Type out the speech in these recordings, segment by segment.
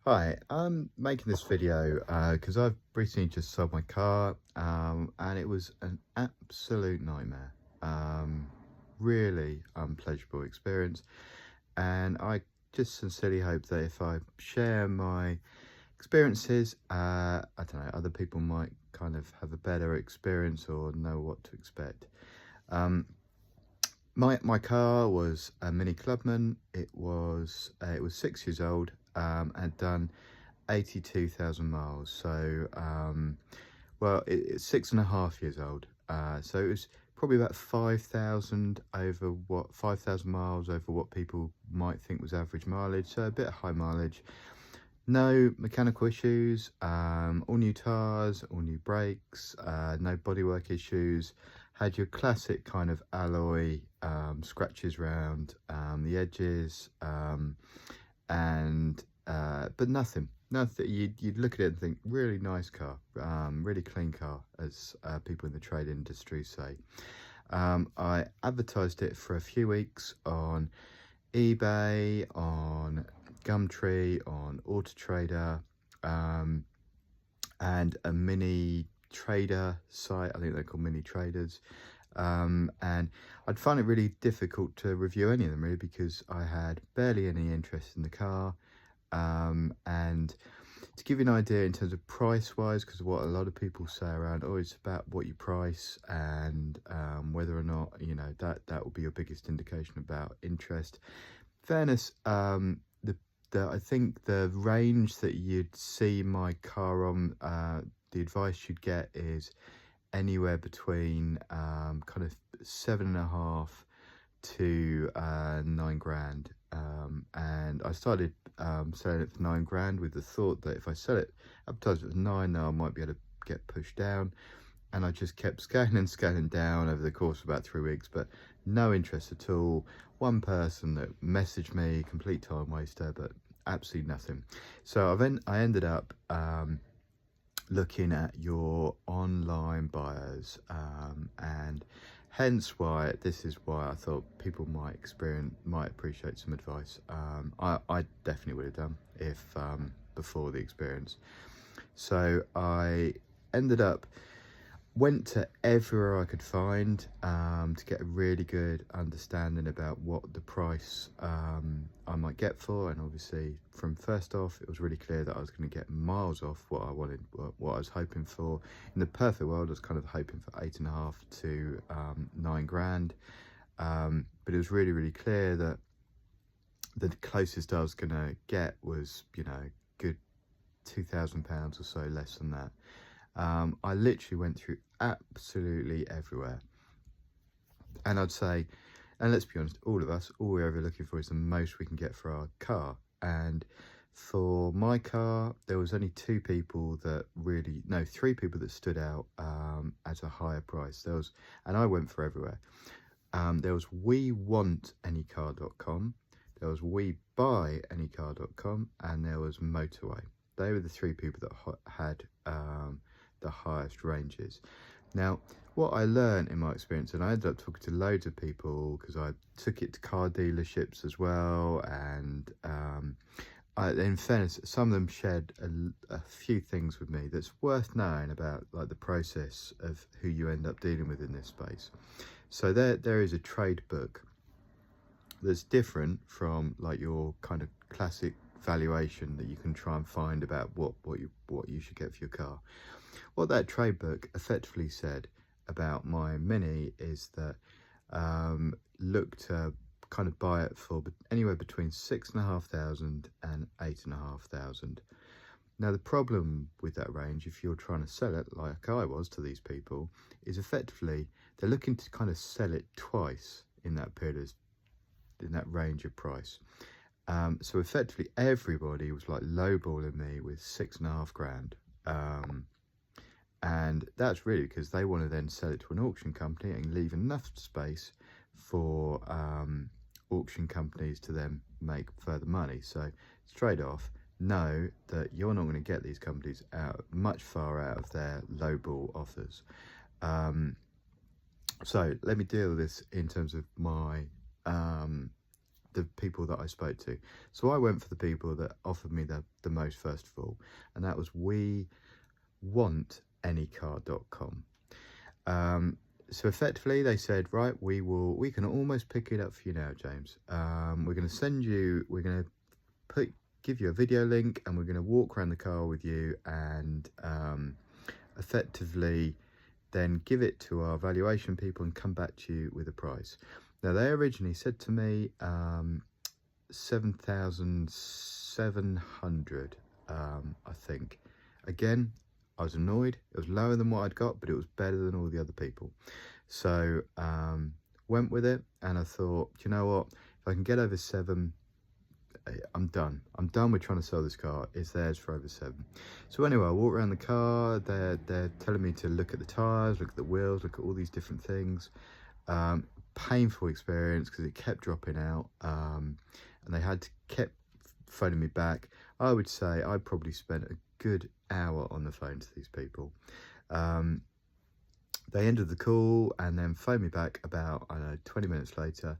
Hi, I'm making this video because I've recently just sold my car and it was an absolute nightmare. Really unpleasurable experience, and I just sincerely hope that if I share my experiences, I don't know, other people might kind of have a better experience or know what to expect. Um, my car was a Mini Clubman. It was 6 years old and had done 82,000 miles. So well, it's 6.5 years old. So it was probably about 5,000 miles over what people might think was average mileage. So a bit of high mileage. No mechanical issues, all new tires, all new brakes, no bodywork issues. Had your classic kind of alloy scratches around the edges, and but nothing. You'd look at it and think, really nice car, really clean car, as people in the trade industry say. I advertised it for a few weeks on eBay, on Gumtree, on Auto Trader, and a mini trader site. I think they're called Mini Traders. And I'd find it really difficult to review any of them, really, because I had barely any interest in the car. And to give you an idea in terms of price wise, because what a lot of people say around, oh, it's about what you price and whether or not, you know, that will be your biggest indication about interest. Fairness, I think the range that you'd see my car on, the advice you'd get is anywhere between kind of 7.5 to 9 grand. And I started selling it for 9 grand with the thought that if I sell it, advertise it for 9, now I might be able to get pushed down. And I just kept scaling down over the course of about 3 weeks, but no interest at all. One person that messaged me, complete time waster, but absolutely nothing. So I ended up looking at your online buyers, and hence why this is why I thought people might appreciate some advice. I definitely would have done if before the experience. So I ended up went to everywhere I could find to get a really good understanding about what the price I might get for. And obviously, from first off, it was really clear that I was going to get miles off what I wanted, what I was hoping for. In the perfect world, I was kind of hoping for 8.5 to 9 grand, but it was really clear that the closest I was going to get was, you know, good £2,000 or so less than that. I literally went through absolutely everywhere, and I'd say, and let's be honest, all we're ever looking for is the most we can get for our car. And for my car, there was only three people that stood out at a higher price. And I went for everywhere. There was WeWantAnyCar.com, there was WeBuyAnyCar.com, and there was Motorway. They were the three people that had the highest ranges. Now, what I learned in my experience, and I ended up talking to loads of people because I took it to car dealerships as well, and in fairness, some of them shared a few things with me that's worth knowing about, like the process of who you end up dealing with in this space. So there is a trade book that's different from like your kind of classic valuation that you can try and find about what you should get for your car. What that trade book effectively said about my Mini is that look to kind of buy it for anywhere between 6,500 and 8,500. Now, the problem with that range, if you're trying to sell it like I was to these people, is effectively they're looking to kind of sell it twice in that period, in that range of price. So effectively everybody was like lowballing me with 6.5 grand. And that's really because they want to then sell it to an auction company and leave enough space for auction companies to then make further money. So straight off, know that you're not going to get these companies much far out of their lowball offers. So let me deal with this in terms of my the people that I spoke to. So I went for the people that offered me the most first of all, and that was WeWantAnyCar.com. So effectively they said, right, we can almost pick it up for you now, James. We're going to give you a video link, and we're going to walk around the car with you, and effectively then give it to our valuation people and come back to you with a price. Now they originally said to me 7,700, I think. Again, I was annoyed. It was lower than what I'd got, but it was better than all the other people. So went with it, and I thought, you know what, if I can get over 7, I'm done. I'm done with trying to sell this car. It's theirs for over 7. So anyway, I walk around the car. They're telling me to look at the tyres, look at the wheels, look at all these different things. Painful experience because it kept dropping out, and they kept phoning me back. I would say I probably spent a good hour on the phone to these people. They ended the call and then phoned me back about, I don't know, 20 minutes later,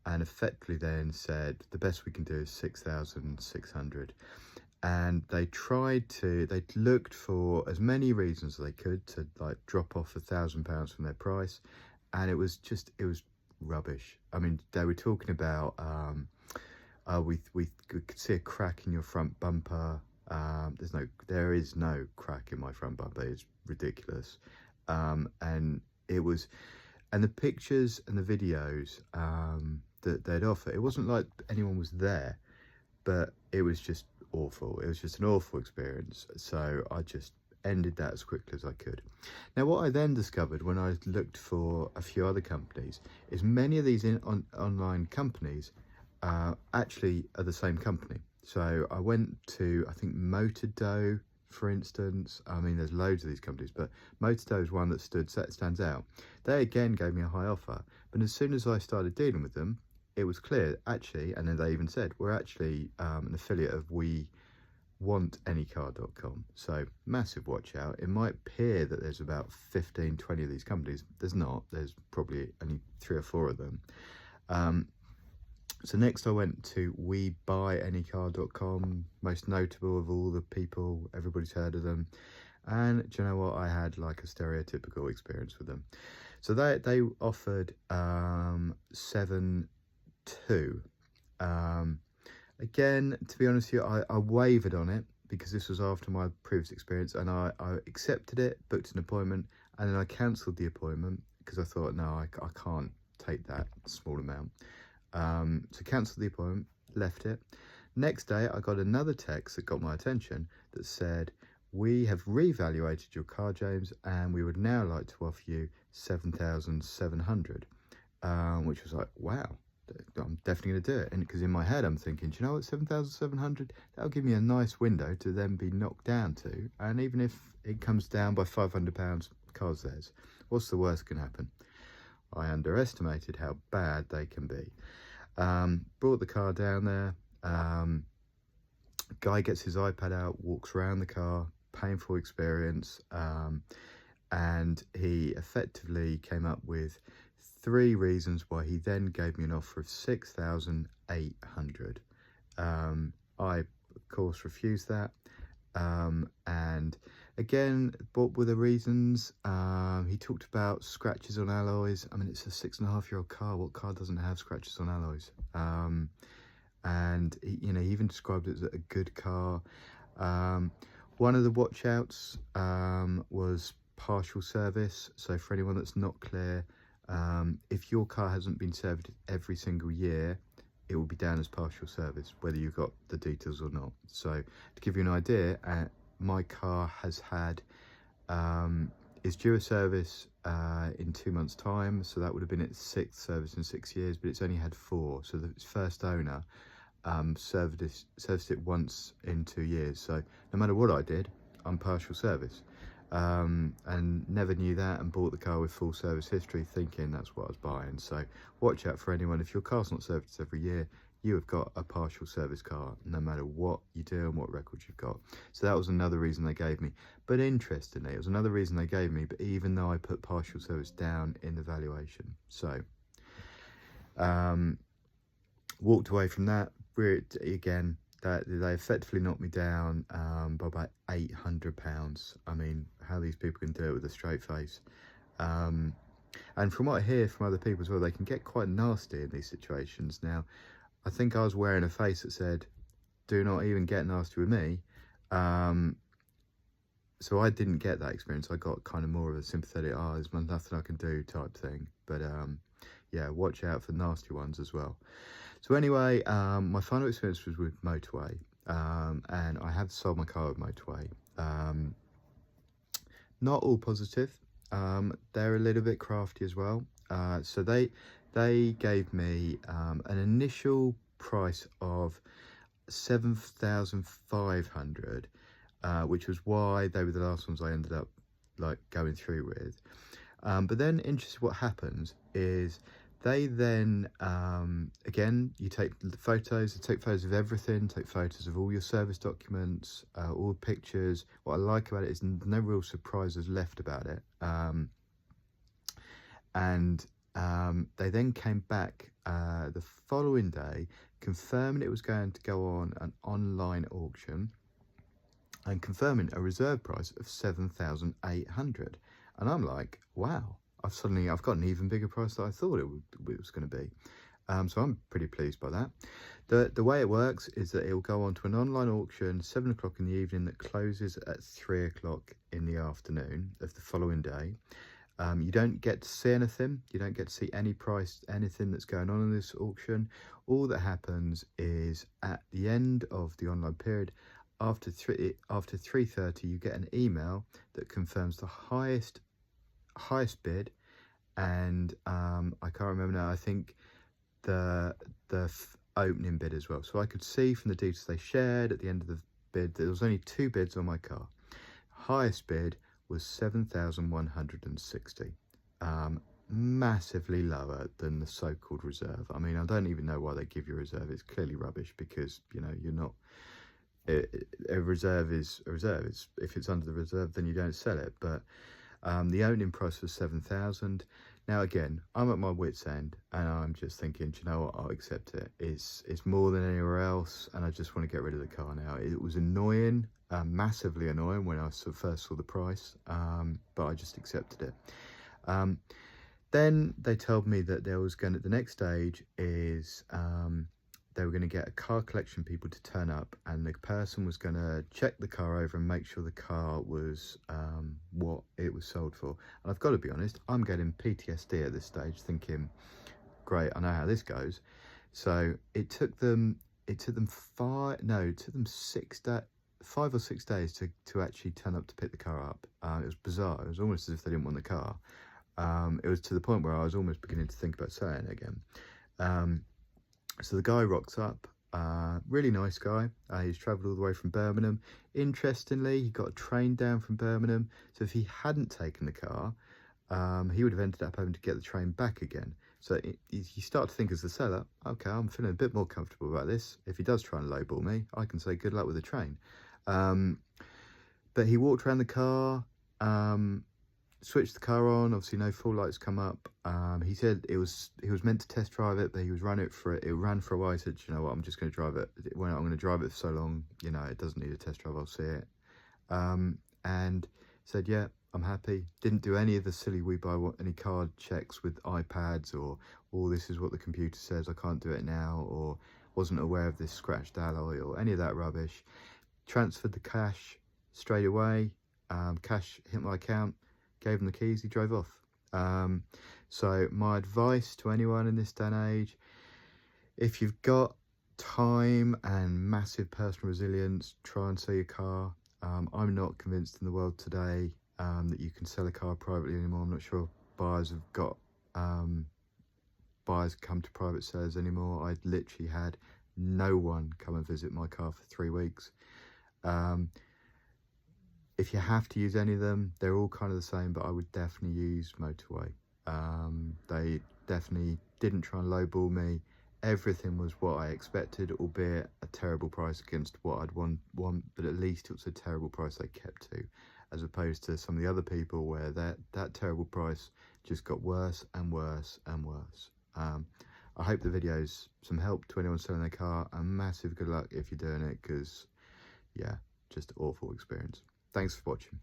and effectively then said the best we can do is 6,600. And they looked for as many reasons as they could to like drop off £1,000 from their price, and it was rubbish. I mean, they were talking about we could see a crack in your front bumper. There is no crack in my front bumper. It's ridiculous. And the pictures and the videos that they'd offer, it wasn't like anyone was there, but it was just awful. It was just an awful experience. So I just ended that as quickly as I could. Now, what I then discovered when I looked for a few other companies is many of these online companies actually are the same company. So I went to, I think, Motordo, for instance. I mean, there's loads of these companies, but Motordo is one that stands out. They again gave me a high offer, but as soon as I started dealing with them, it was clear, actually, and then they even said, we're actually an affiliate of WeWantAnyCar.com. So massive watch out. It might appear that there's about 15, 20 of these companies. There's not. There's probably only 3 or 4 of them. So next I went to WeBuyAnyCar.com, most notable of all the people, everybody's heard of them. And do you know what? I had like a stereotypical experience with them. So they offered 7.2. Again, to be honest with you, I wavered on it because this was after my previous experience, and I accepted it, booked an appointment, and then I cancelled the appointment because I thought, no, I can't take that small amount. So cancelled the appointment, left it. Next day, I got another text that got my attention that said, we have reevaluated your car, James, and we would now like to offer you 7,700, which was like, wow, I'm definitely going to do it. And because in my head, I'm thinking, do you know what, 7,700, that'll give me a nice window to then be knocked down to. And even if it comes down by £500, car's theirs. What's the worst can happen? I underestimated how bad they can be. Brought the car down there. Guy gets his iPad out, walks around the car, painful experience. And he effectively came up with 3 reasons why he then gave me an offer of 6,800. I, of course, refused that. And again, what were the reasons? He talked about scratches on alloys. I mean, it's a 6.5-year-old car. What car doesn't have scratches on alloys? And he even described it as a good car. One of the watch outs was partial service. So for anyone that's not clear, if your car hasn't been serviced every single year, it will be down as partial service, whether you've got the details or not. So to give you an idea, my car has had, is due a service in 2 months' time. So that would have been its 6th service in 6 years, but it's only had 4. So its first owner serviced it once in 2 years. So no matter what I did, I'm partial service. And never knew that, and bought the car with full service history thinking that's what I was buying. So watch out for anyone. If your car's not serviced every year, you have got a partial service car, no matter what you do and what records you've got. So that was another reason they gave me. But interestingly, it was another reason they gave me, but even though I put partial service down in the valuation. So Walked away from that. Again, that they effectively knocked me down by about £800. I mean, how these people can do it with a straight face. And from what I hear from other people as well, they can get quite nasty in these situations. Now, I think I was wearing a face that said, "Do not even get nasty with me." So I didn't get that experience. I got kind of more of a sympathetic, there's nothing I can do type thing. But yeah, watch out for nasty ones as well. So anyway, my final experience was with Motorway, and I have sold my car with Motorway. Not all positive. They're a little bit crafty as well. So they gave me an initial price of 7,500, which was why they were the last ones I ended up like going through with. But then, interesting, what happens is they then again, you take photos. They take photos of everything. Take photos of all your service documents, all pictures. What I like about it is no real surprises left about it. And they then came back the following day, confirming it was going to go on an online auction, and confirming a reserve price of 7,800. And I'm like, wow, I've got an even bigger price than I thought it was going to be. So I'm pretty pleased by that. The way it works is that it will go on to an online auction 7 o'clock in the evening that closes at 3 o'clock in the afternoon of the following day. You don't get to see anything. You don't get to see any price, anything that's going on in this auction. All that happens is at the end of the online period, after 3:30, you get an email that confirms the highest bid, and I can't remember now. I think the opening bid as well. So I could see from the details they shared at the end of the bid that there was only 2 bids on my car. Highest bid was 7,160. Massively lower than the so-called reserve. I mean, I don't even know why they give you a reserve. It's clearly rubbish, because you know you're not. A reserve is a reserve. If it's under the reserve, then you don't sell it. But the opening price was 7,000. Now again, I'm at my wit's end, and I'm just thinking, do you know what? I'll accept it. It's more than anywhere else, and I just want to get rid of the car now. It was annoying, massively annoying when I first saw the price, but I just accepted it. Then they told me that the next stage is they were going to get a car collection people to turn up, and the person was going to check the car over and make sure the car was what it was sold for. And I've got to be honest, I'm getting PTSD at this stage, thinking, great, I know how this goes. So it took them 5 or 6 days to actually turn up to pick the car up. It was bizarre. It was almost as if they didn't want the car. It was to the point where I was almost beginning to think about selling it again. So the guy rocks up, really nice guy. He's travelled all the way from Birmingham. Interestingly, he got a train down from Birmingham. So if he hadn't taken the car, he would have ended up having to get the train back again. So you start to think, as the seller, okay, I'm feeling a bit more comfortable about this. If he does try and lowball me, I can say good luck with the train. But he walked around the car, switched the car on. Obviously no full lights come up. He said he was meant to test drive it, but he was running it for it. It ran for a while. He said, you know what, I'm just going to drive it. When I'm going to drive it for so long, you know, it doesn't need a test drive. I'll see it. And said, yeah, I'm happy. Didn't do any of the silly any card checks with iPads, or this is what the computer says, I can't do it now, or wasn't aware of this scratched alloy, or any of that rubbish. Transferred the cash straight away. Cash hit my account. Gave him the keys, he drove off. So my advice to anyone in this day and age, if you've got time and massive personal resilience, try and sell your car. I'm not convinced in the world today that you can sell a car privately anymore. I'm not sure buyers come to private sales anymore. I literally had no one come and visit my car for 3 weeks. If you have to use any of them, they're all kind of the same, but I would definitely use Motorway. They definitely didn't try and lowball me. Everything was what I expected, albeit a terrible price against what I'd want, but at least it was a terrible price they kept to, as opposed to some of the other people where that terrible price just got worse and worse and worse. I hope the video's some help to anyone selling their car, and massive good luck if you're doing it, because yeah, just awful experience. Thanks for watching.